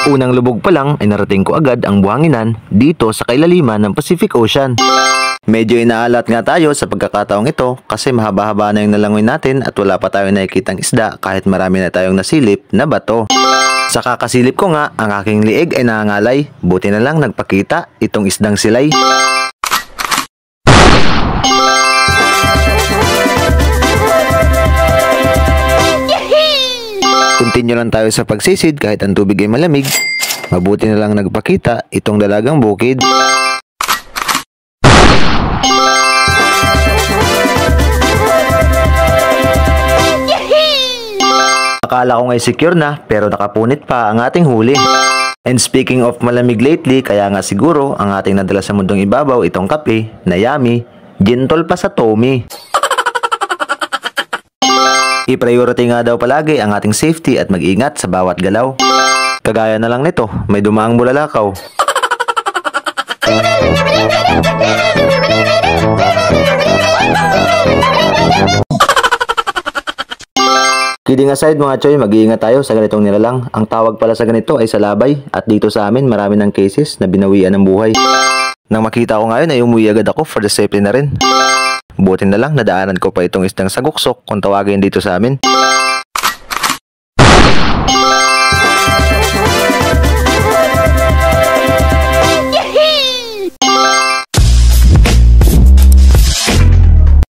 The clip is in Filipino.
Unang lubog pa lang ay narating ko agad ang buhanginan dito sa kailaliman ng Pacific Ocean. Medyo inaalat nga tayo sa pagkakataong ito kasi mahaba-haba na yung nalangoy natin at wala pa tayong nakikitang isda kahit marami na tayong nasilip na bato. Sa kakasilip ko nga, ang aking liig ay nangangalay. Buti na lang nagpakita itong isdang silay. Continue lang tayo sa pagsisid kahit ang tubig ay malamig. Mabuti na lang nagpakita itong dalagang bukid. Akala ko nga'y secure na pero nakapunit pa ang ating huli. And speaking of malamig lately, kaya nga siguro ang ating nadala sa mundong ibabaw itong kape na yummy, gintol pa sa Tommy. I-priority nga daw palagi ang ating safety at mag-ingat sa bawat galaw. Kagaya na lang nito, may dumaang bulalakaw. Kidding aside mga choy, mag-iingat tayo sa ganitong nilalang. Ang tawag pala sa ganito ay salabay at dito sa amin marami ng cases na binawian ng buhay. Nang makita ko ngayon ay umuwi agad ako for the safety na rin. Buti na lang nadaanan ko pa itong isdang saguksok kung tawagin dito sa amin.